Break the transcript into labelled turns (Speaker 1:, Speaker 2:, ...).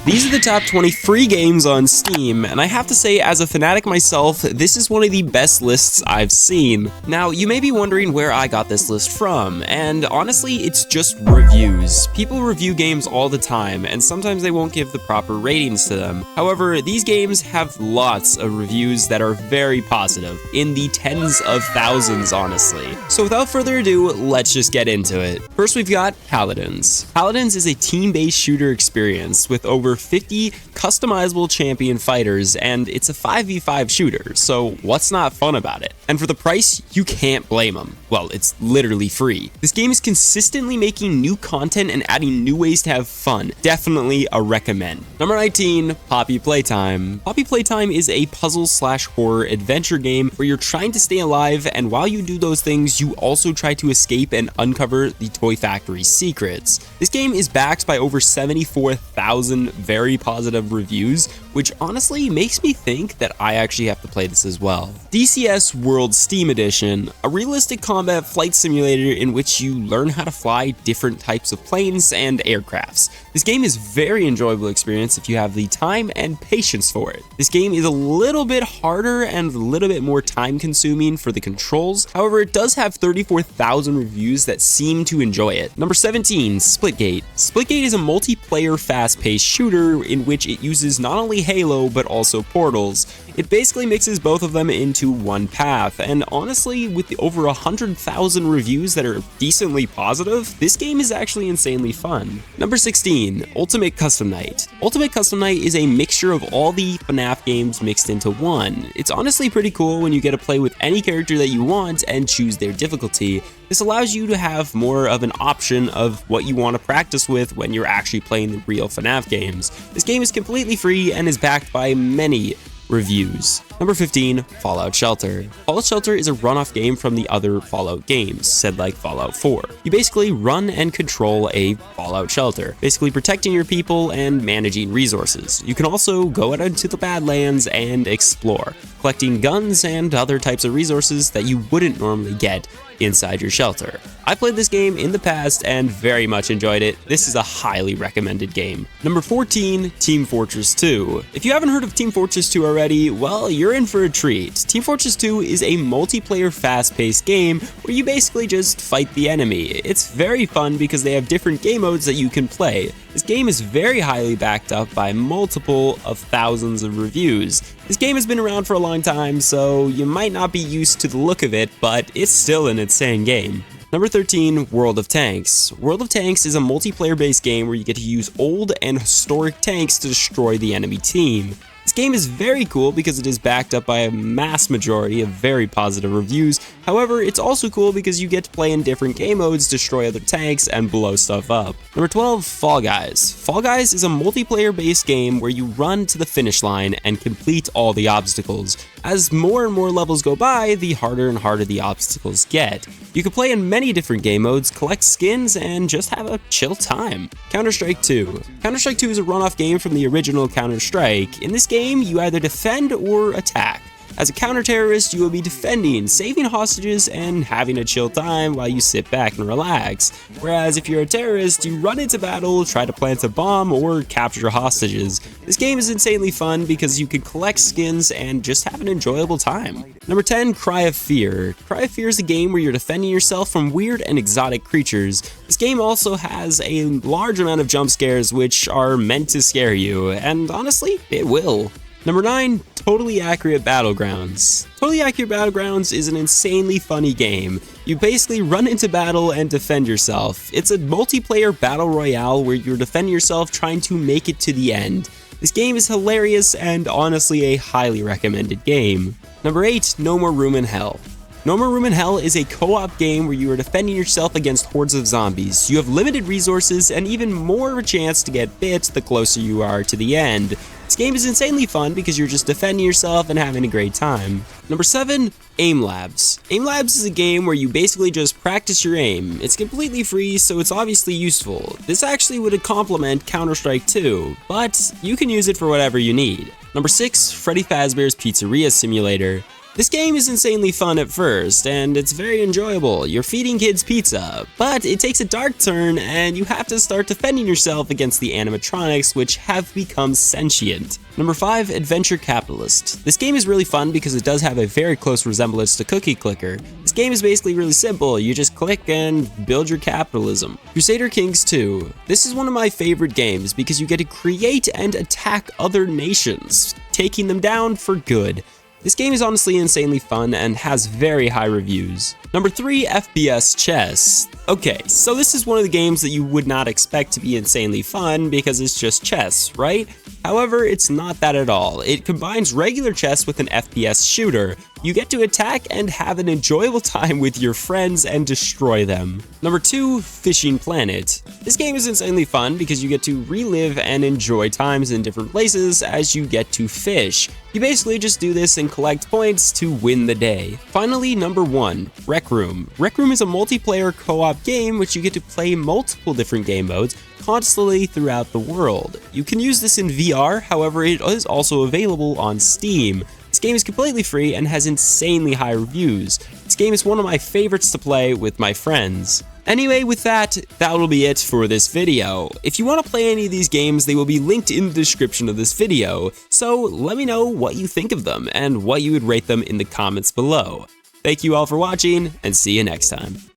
Speaker 1: These are the top 20 free games on Steam, and I have to say, as a fanatic myself, this is one of the best lists I've seen. Now, you may be wondering where I got this list from, and honestly, it's just reviews. People review games all the time, and sometimes they won't give the proper ratings to them. However, these games have lots of reviews that are very positive, in the tens of thousands, honestly. So without further ado, let's just get into it. First, we've got Paladins. Paladins is a team-based shooter experience with over 50 customizable champion fighters, and it's a 5v5 shooter, so what's not fun about it? And for the price, you can't blame them. Well, it's literally free. This game is consistently making new content and adding new ways to have fun. Definitely a recommend. Number 19, Poppy Playtime. Poppy Playtime is a puzzle/horror adventure game where you're trying to stay alive, and while you do those things, you also try to escape and uncover the Toy Factory's secrets. This game is backed by over 74,000 very positive reviews, which honestly makes me think that I actually have to play this as well. DCS World Steam Edition, a realistic combat flight simulator in which you learn how to fly different types of planes and aircrafts. This game is a very enjoyable experience if you have the time and patience for it. This game is a little bit harder and a little bit more time consuming for the controls, however it does have 34,000 reviews that seem to enjoy it. Number 17, Splitgate. Splitgate is a multiplayer fast-paced shooter in which it uses not only Halo but also portals. It basically mixes both of them into one path, and honestly, with the over 100,000 reviews that are decently positive, this game is actually insanely fun. Number 16, Ultimate Custom Night. Ultimate Custom Night is a mixture of all the FNAF games mixed into one. It's honestly pretty cool when you get to play with any character that you want and choose their difficulty. This allows you to have more of an option of what you want to practice with when you're actually playing the real FNAF games. This game is completely free and is backed by many reviews. Number 15, Fallout Shelter. Fallout Shelter is a runoff game from the other Fallout games, said like Fallout 4. You basically run and control a Fallout shelter, basically protecting your people and managing resources. You can also go out into the Badlands and explore, collecting guns and other types of resources that you wouldn't normally get inside your shelter. I played this game in the past and very much enjoyed it. This is a highly recommended game. Number 14, Team Fortress 2. If you haven't heard of Team Fortress 2 already, well, you're in for a treat. Team Fortress 2 is a multiplayer fast-paced game where you basically just fight the enemy. It's very fun because they have different game modes that you can play. This game is very highly backed up by multiple of thousands of reviews. This game has been around for a long time, so you might not be used to the look of it, but it's still an insane game. Number 13, World of Tanks. World of Tanks is a multiplayer-based game where you get to use old and historic tanks to destroy the enemy team. This game is very cool because it is backed up by a mass majority of very positive reviews. However, it's also cool because you get to play in different game modes, destroy other tanks, and blow stuff up. Number 12, Fall Guys. Fall Guys is a multiplayer-based game where you run to the finish line and complete all the obstacles. As more and more levels go by, the harder and harder the obstacles get. You can play in many different game modes, collect skins, and just have a chill time. Counter-Strike 2. Counter-Strike 2 is a runoff game from the original Counter-Strike. In this game, you either defend or attack. As a counter-terrorist, you will be defending, saving hostages, and having a chill time while you sit back and relax. Whereas if you're a terrorist, you run into battle, try to plant a bomb, or capture hostages. This game is insanely fun because you can collect skins and just have an enjoyable time. Number 10, Cry of Fear. Cry of Fear is a game where you're defending yourself from weird and exotic creatures. This game also has a large amount of jump scares which are meant to scare you, and honestly, it will. Number 9, Totally Accurate Battlegrounds. Totally Accurate Battlegrounds is an insanely funny game. You basically run into battle and defend yourself. It's a multiplayer battle royale where you're defending yourself trying to make it to the end. This game is hilarious and honestly a highly recommended game. Number 8, No More Room in Hell. No More Room in Hell is a co-op game where you are defending yourself against hordes of zombies. You have limited resources and even more of a chance to get bit the closer you are to the end. This game is insanely fun because you're just defending yourself and having a great time. Number 7, Aim Labs. Aim Labs is a game where you basically just practice your aim. It's completely free, so it's obviously useful. This actually would complement Counter-Strike 2, but you can use it for whatever you need. Number 6, Freddy Fazbear's Pizzeria Simulator. This game is insanely fun at first, and it's very enjoyable. You're feeding kids pizza, but it takes a dark turn and you have to start defending yourself against the animatronics, which have become sentient. Number 5, Adventure Capitalist. This game is really fun because it does have a very close resemblance to Cookie Clicker. This game is basically really simple. You just click and build your capitalism. Crusader Kings 2. This is one of my favorite games because you get to create and attack other nations, taking them down for good. This game is honestly insanely fun and has very high reviews. Number 3, FPS Chess. Okay, so this is one of the games that you would not expect to be insanely fun because it's just chess, right? However, it's not that at all. It combines regular chess with an FPS shooter. You get to attack and have an enjoyable time with your friends and destroy them. Number 2, Fishing Planet. This game is insanely fun because you get to relive and enjoy times in different places as you get to fish. You basically just do this and collect points to win the day. Finally, number 1, Rec Room. Rec Room is a multiplayer co-op game which you get to play multiple different game modes constantly throughout the world. You can use this in VR, however it is also available on Steam. This game is completely free and has insanely high reviews. This game is one of my favorites to play with my friends. Anyway, with that will be it for this video. If you want to play any of these games, they will be linked in the description of this video, so let me know what you think of them and what you would rate them in the comments below. Thank you all for watching, and see you next time.